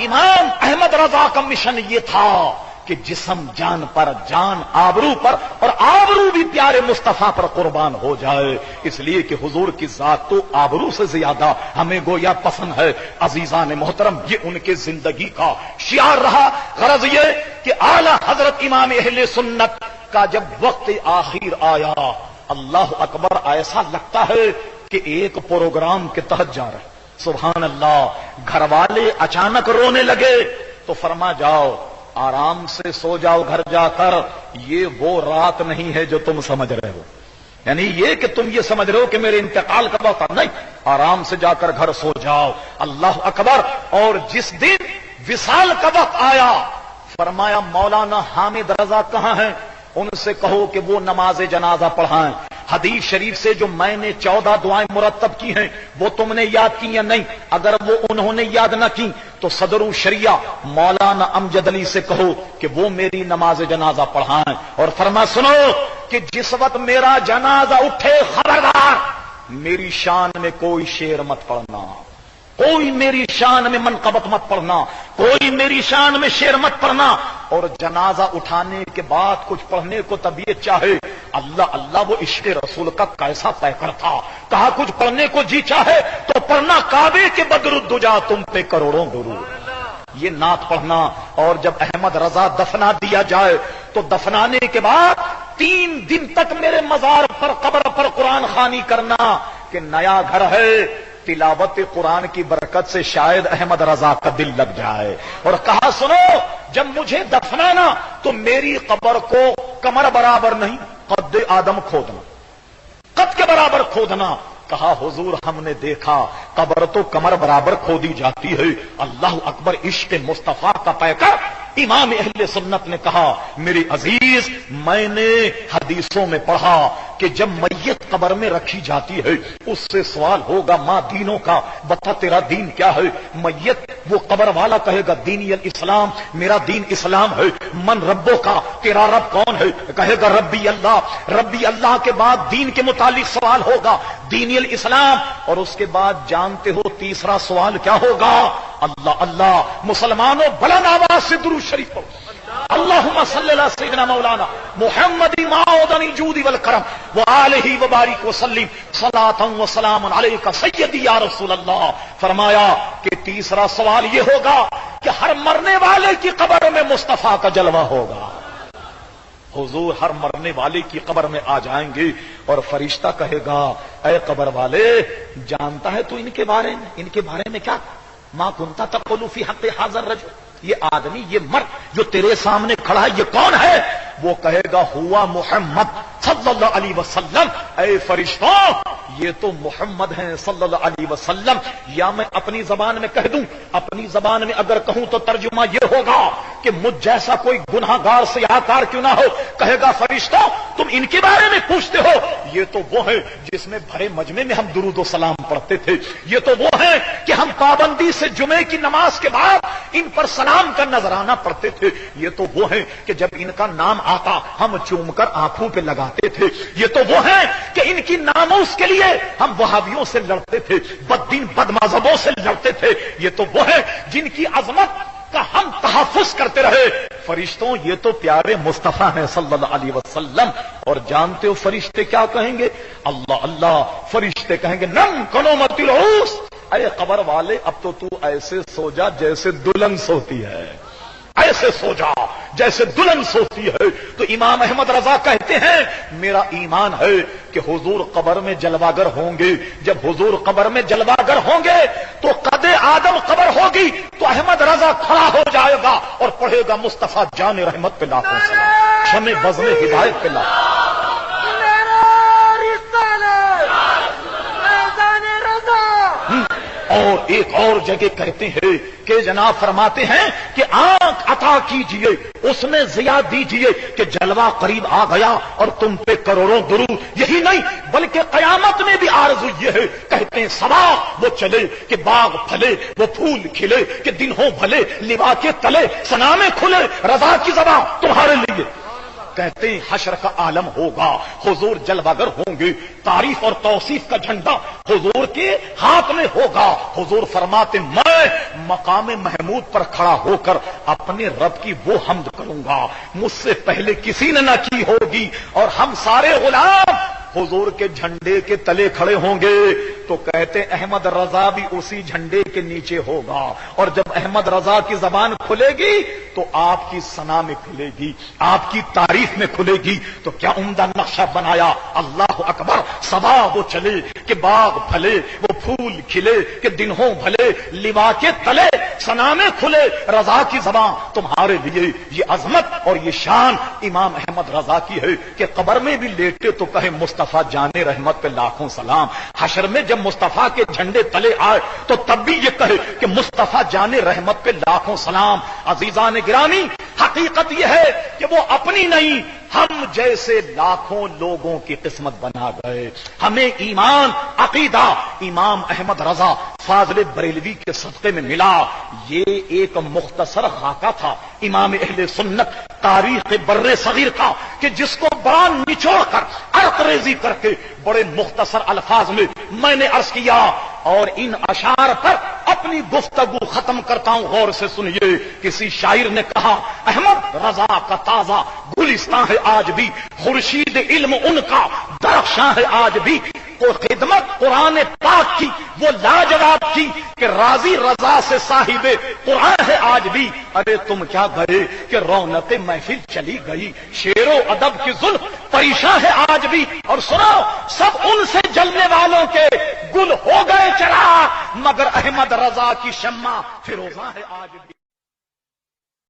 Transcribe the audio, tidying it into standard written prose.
امام احمد رضا کا مشن یہ تھا کہ جسم جان پر، جان آبرو پر، اور آبرو بھی پیارے مصطفیٰ پر قربان ہو جائے، اس لیے کہ حضور کی ذات تو آبرو سے زیادہ ہمیں گویا پسند ہے۔ عزیزان محترم، یہ ان کے زندگی کا شعار رہا۔ غرض یہ کہ اعلی حضرت امام اہل سنت کا جب وقت آخر آیا، اللہ اکبر، ایسا لگتا ہے کہ ایک پروگرام کے تحت جا رہے، سبحان اللہ۔ گھر والے اچانک رونے لگے تو فرما جاؤ، آرام سے سو جاؤ گھر جا کر، یہ وہ رات نہیں ہے جو تم سمجھ رہے ہو، یعنی یہ کہ تم یہ سمجھ رہے ہو کہ میرے انتقال کا وقت نہیں، آرام سے جا کر گھر سو جاؤ، اللہ اکبر۔ اور جس دن وصال کا وقت آیا، فرمایا مولانا حامد رضا کہاں ہیں؟ ان سے کہو کہ وہ نماز جنازہ پڑھائیں۔ حدیث شریف سے جو میں نے 14 دعائیں مرتب کی ہیں وہ تم نے یاد کی یا نہیں؟ اگر وہ انہوں نے یاد نہ کی تو صدر شریعہ مولانا امجد علی سے کہو کہ وہ میری نماز جنازہ پڑھائیں، اور فرما سنو کہ جس وقت میرا جنازہ اٹھے، خبردار میری شان میں کوئی شعر مت پڑھنا، کوئی میری شان میں منقبت مت پڑھنا، کوئی میری شان میں شعر مت پڑھنا۔ اور جنازہ اٹھانے کے بعد کچھ پڑھنے کو طبیعت چاہے، اللہ اللہ وہ عشق رسول کا کیسا پیکر تھا، کہا کچھ پڑھنے کو جی چاہے تو پڑھنا کعبے کے بدر الدجا تم پہ کروڑوں درود، یہ نعت پڑھنا۔ اور جب احمد رضا دفنا دیا جائے تو دفنانے کے بعد 3 دن تک میرے مزار پر، قبر پر قرآن خوانی کرنا کہ نیا گھر ہے، تلاوت قرآن کی برکت سے شاید احمد رضا کا دل لگ جائے۔ اور کہا سنو، جب مجھے دفنانا تو میری قبر کو کمر برابر نہیں، قد آدم کھودنا، قد کے برابر کھودنا۔ کہا حضور ہم نے دیکھا قبر تو کمر برابر کھودی جاتی ہے، اللہ اکبر، عشق مصطفیٰ کا پیکر۔ امام اہل سنت نے کہا میری عزیز، میں نے حدیثوں میں پڑھا کہ جب میت قبر میں رکھی جاتی ہے اس سے سوال ہوگا ماں دینوں کا، بتا تیرا دین کیا ہے؟ میت وہ قبر والا کہے گا دینی الاسلام، میرا دین اسلام ہے۔ من ربوں کا، تیرا رب کون ہے؟ کہے گا ربی اللہ۔ ربی اللہ کے بعد دین کے متعلق سوال ہوگا، دینی الاسلام۔ اور اس کے بعد جانتے ہو تیسرا سوال کیا ہوگا؟ اللہ اللہ۔ مسلمانوں بلند آواز سے درود شریف پڑھو، اللہم صلی علی سیدنا مولانا محمد معودن الجود والکرم وآلہ وبارک وسلم صلاۃ وسلام علیک سیدی یا رسول اللہ۔ فرمایا کہ تیسرا سوال یہ ہوگا کہ ہر مرنے والے کی قبر میں مصطفیٰ کا جلوہ ہوگا۔ حضور ہر مرنے والے کی قبر میں آ جائیں گے اور فرشتہ کہے گا اے قبر والے، جانتا ہے تو ان کے بارے میں کیا؟ ما کنتا تقول فی حق ھذا الرجل، یہ آدمی، یہ مرد جو تیرے سامنے کھڑا ہے یہ کون ہے؟ وہ کہے گا ہوا محمد صلی اللہ علیہ وسلم۔ اے فرشتوں، یہ تو محمد ہیں صلی اللہ علیہ وسلم۔ یا میں اپنی زبان میں کہہ دوں، اپنی زبان میں اگر کہوں تو ترجمہ یہ ہوگا کہ مجھ جیسا کوئی گناہگار سیاحکار کیوں نہ ہو، کہے گا فرشتوں تم ان کے بارے میں پوچھتے ہو، یہ تو وہ ہے جس میں بھرے مجمع میں ہم درود و سلام پڑھتے تھے، یہ تو وہ ہے کہ ہم پابندی سے جمعے کی نماز کے بعد ان پر سلام کا نذرانہ پڑھتے تھے، یہ تو وہ ہے کہ جب ان کا نام آتا ہم چوم کر آنکھوں پہ لگاتے تھے، یہ تو وہ ہے کہ ان کی ناموس کے لیے ہم وہابیوں سے لڑتے تھے، بددین بد مذہبوں سے لڑتے تھے، یہ تو وہ ہے جن کی عظمت کا ہم تحفظ کرتے رہے۔ فرشتوں یہ تو پیارے مصطفیٰ ہیں صلی اللہ علیہ وسلم۔ اور جانتے ہو فرشتے کیا کہیں گے؟ اللہ اللہ، فرشتے کہیں گے نم کنومت العوس، اے قبر والے اب تو ایسے سو جا جیسے دلہن سوتی ہے، ایسے سو جا جیسے دلہن سوتی ہے۔ تو امام احمد رضا کہتے ہیں میرا ایمان ہے کہ حضور قبر میں جلواگر ہوں گے، جب حضور قبر میں جلواگر ہوں گے تو قد آدم قبر ہوگی تو احمد رضا کھڑا ہو جائے گا اور پڑھے گا مصطفیٰ جان رحمت پہ لاکھوں سلام، شمع بزم ہدایت پہ لاکھوں۔ اور ایک اور جگہ کہتے ہیں کہ جناب فرماتے ہیں کہ آنکھ عطا کیجئے، اس میں ضیا دیجئے کہ جلوہ قریب آ گیا اور تم پہ کروڑوں درود۔ یہی نہیں بلکہ قیامت میں بھی آرزو یہ ہے، کہتے ہیں سوا وہ چلے کہ باغ پھلے، وہ پھول کھلے کہ دن ہو بھلے، لوا کے تلے سنامے کھلے، رضا کی زباں تمہارے لیے۔ کہتے ہیں حشر کا عالم ہوگا، حضور جلوگر ہوں گے، تعریف اور توصیف کا جھنڈا حضور کے ہاتھ میں ہوگا۔ حضور فرماتے میں مقام محمود پر کھڑا ہو کر اپنے رب کی وہ حمد کروں گا مجھ سے پہلے کسی نے نہ کی ہوگی، اور ہم سارے غلام حضور کے جھنڈے کے تلے کھڑے ہوں گے۔ تو کہتے احمد رضا بھی اسی جھنڈے کے نیچے ہوگا، اور جب احمد رضا کی زبان کھلے گی تو آپ کی ثنا میں کھلے گی، آپ کی تعریف میں کھلے گی۔ تو کیا عمدہ نقشہ بنایا، اللہ اکبر۔ صبا وہ چلے کہ باغ پھلے، وہ پھول کھلے کہ دن ہوں بھلے، لوا کے تلے ثنا میں کھلے رضا کی زبان تمہارے لیے۔ یہ عظمت اور یہ شان امام احمد رضا کی ہے کہ قبر میں بھی لیٹے تو کہے مصطفیٰ جان رحمت پہ لاکھوں سلام، حشر میں جب مصطفیٰ کے جھنڈے تلے آئے تو تب بھی یہ کہے کہ مصطفیٰ جان رحمت پہ لاکھوں سلام۔ عزیزان گرامی، حقیقت یہ ہے کہ وہ اپنی نہیں، ہم جیسے لاکھوں لوگوں کی قسمت بنا گئے۔ ہمیں ایمان عقیدہ امام احمد رضا فاضل بریلوی کے صدقے میں ملا۔ یہ ایک مختصر خاکہ تھا امام اہل سنت تاریخ بر صغیر کا، کہ جس کو بڑا نچوڑ کر عرق ریزی کر کے بڑے مختصر الفاظ میں نے عرض کیا، اور ان اشعار پر اپنی گفتگو ختم کرتا ہوں، غور سے سنیے۔ کسی شاعر نے کہا احمد رضا کا تازہ گلستان ہے آج بھی، خورشید علم ان کا درخشاں ہے آج بھی، کو خدمت قرآن پاک کی وہ لاجواب کی کہ راضی رضا سے صاحب قرآن ہے آج بھی۔ ارے تم کیا گئے کہ رونق محفل چلی گئی، شعر و ادب کی زلف پریشان ہے آج بھی، اور سنو سب ان سے جلنے والوں کے گل ہو گئے چراغ، مگر احمد رضا کی شمع فروزاں ہے آج بھی۔